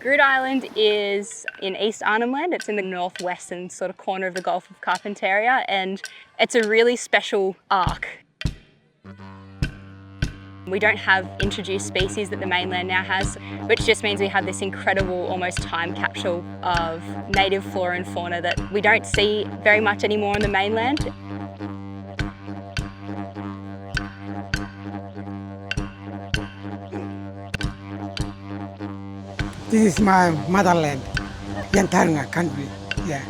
Groote Eylandt is in East Arnhem Land. It's in the northwestern sort of corner of the Gulf of Carpentaria, and it's a really special arc. We don't have introduced species that the mainland now has, which just means we have this incredible almost time capsule of native flora and fauna that we don't see very much anymore on the mainland. This is my motherland, Yantanga country. Yeah.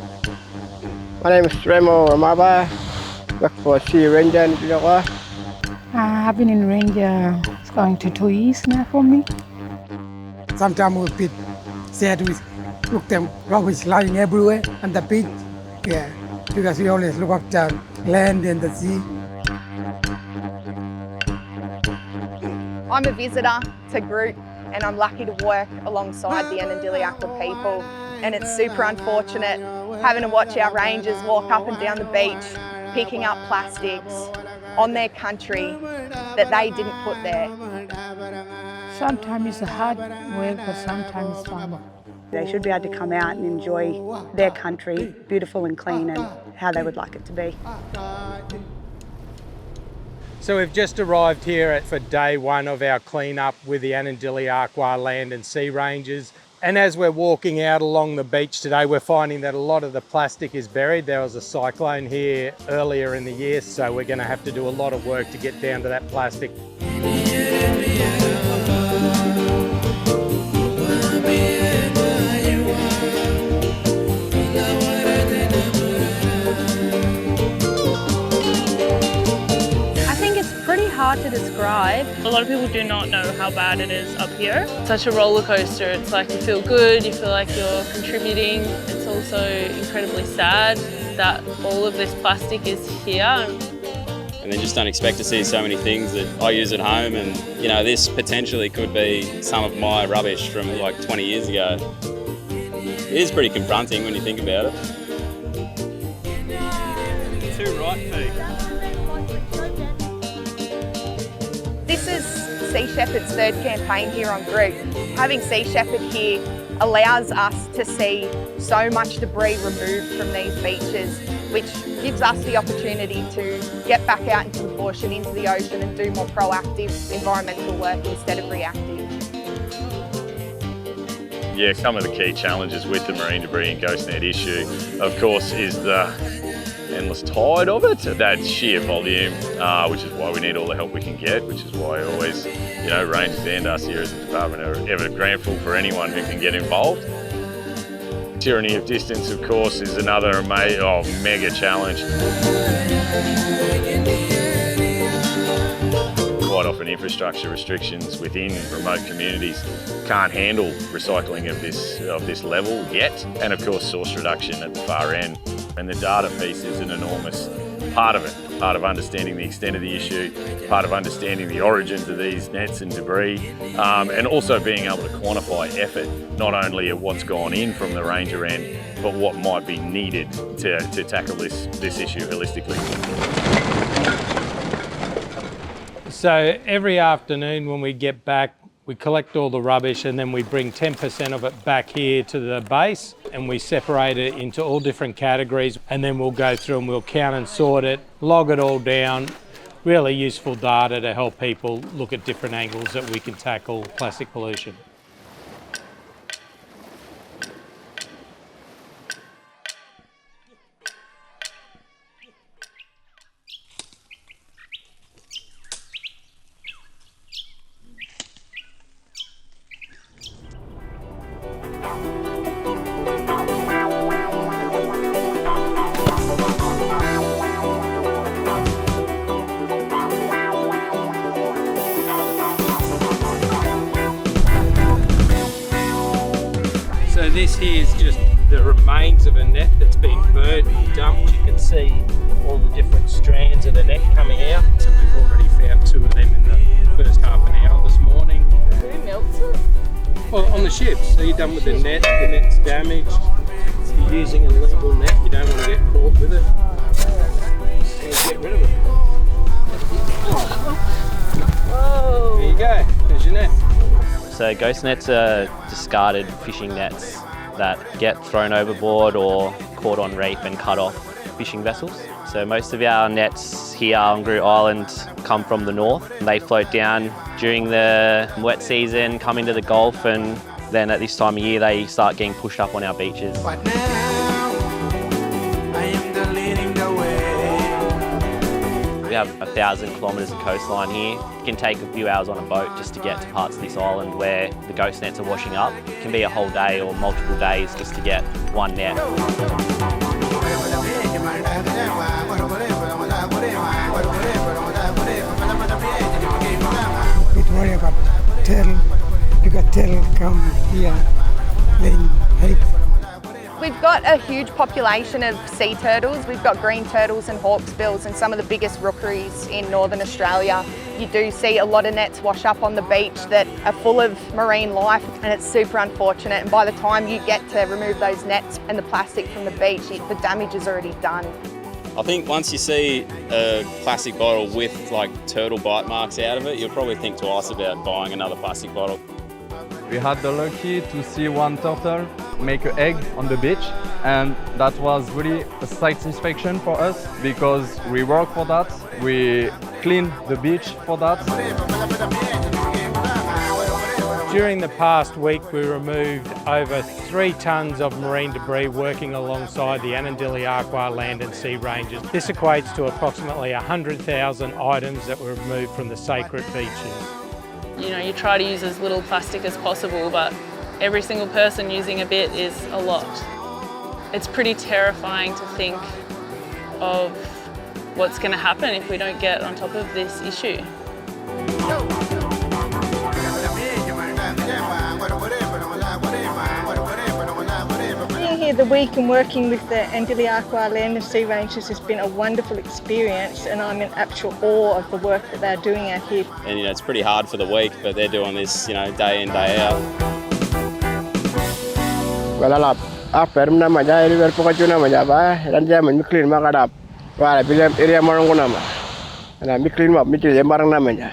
My name is Remo Ramaba. Work for Sea Ranger in Anindilyakwa. I've been in ranger. It's going to 2 years now for me. Sometimes we bit sad with look them rubbish lying everywhere on the beach. Yeah, because we always look after land and the sea. I'm a visitor to Groote, and I'm lucky to work alongside the Anindilyakwa people, and it's super unfortunate having to watch our rangers walk up and down the beach picking up plastics on their country that they didn't put there. Sometimes it's hard work, but sometimes it's fun. They should be able to come out and enjoy their country, beautiful and clean, and how they would like it to be. So we've just arrived here for day one of our clean-up with the Anindilyakwa Land and Sea Rangers. And as we're walking out along the beach today, we're finding that a lot of the plastic is buried. There was a cyclone here earlier in the year, so we're going to have to do a lot of work to get down to that plastic. Hard to describe. A lot of people do not know how bad it is up here. Such a roller coaster. It's like you feel good, you feel like you're contributing. It's also incredibly sad that all of this plastic is here. And then just don't expect to see so many things that I use at home, and you know, this potentially could be some of my rubbish from like 20 years ago. It is pretty confronting when you think about it. Too right, Pete. This is Sea Shepherd's third campaign here on Groote. Having Sea Shepherd here allows us to see so much debris removed from these beaches, which gives us the opportunity to get back out into the bush and into the ocean and do more proactive environmental work instead of reactive. Yeah, some of the key challenges with the marine debris and ghost net issue, of course, is the endless tide of it, that sheer volume, which is why we need all the help we can get, which is why I always, you know, rangers and us here as a department are ever grateful for anyone who can get involved. Tyranny of distance, of course, is another mega challenge. Quite often infrastructure restrictions within remote communities can't handle recycling of this level yet, and of course source reduction at the far end. And the data piece is an enormous part of it, part of understanding the extent of the issue, part of understanding the origins of these nets and debris, and also being able to quantify effort, not only at what's gone in from the ranger end, but what might be needed to tackle this issue holistically. So every afternoon when we get back, we collect all the rubbish and then we bring 10% of it back here to the base and we separate it into all different categories, and then we'll go through and we'll count and sort it, log it all down. Really useful data to help people look at different angles that we can tackle plastic pollution. So this here is just the remains of a net that's been burnt and dumped. You can see all the different strands of the net coming out. So we've already found 2 of them in On the ships, so you're done with the net's damaged, you're using an illegal net, you don't want to get caught with it, and get rid of it. Whoa. There you go, there's your net. So ghost nets are discarded fishing nets that get thrown overboard or caught on reef and cut off fishing vessels. So most of our nets here on Groote Eylandt come from the north. They float down during the wet season, come into the Gulf, and then at this time of year they start getting pushed up on our beaches. But now, I am the leading the way. We have 1,000 kilometres of coastline here. It can take a few hours on a boat just to get to parts of this island where the ghost nets are washing up. It can be a whole day or multiple days just to get one net. Don't worry about turtle. You got turtle come here, laying eggs. We've got a huge population of sea turtles. We've got green turtles and hawksbills and some of the biggest rookeries in Northern Australia. You do see a lot of nets wash up on the beach that are full of marine life, and it's super unfortunate. And by the time you get to remove those nets and the plastic from the beach, the damage is already done. I think once you see a plastic bottle with like turtle bite marks out of it, you'll probably think twice about buying another plastic bottle. We had the lucky to see one turtle make an egg on the beach, and that was really a satisfaction for us because we work for that, we clean the beach for that. During the past week we removed over 3 tonnes of marine debris working alongside the Anindilyakwa land and sea ranges. This equates to approximately 100,000 items that were removed from the sacred beaches. You know, you try to use as little plastic as possible, but every single person using a bit is a lot. It's pretty terrifying to think of what's going to happen if we don't get on top of this issue. Being here the week and working with the Anindilyakwa land and sea ranges has been a wonderful experience, and I'm in actual awe of the work that they're doing out here. And it's pretty hard for the week, but they're doing this, day in, day out. Well, after nama jaya river pokoknya nama jaba, dan dia menmiklin makadap. Wala bilam area marang nama. Na miklin map mikil marang nama jaya.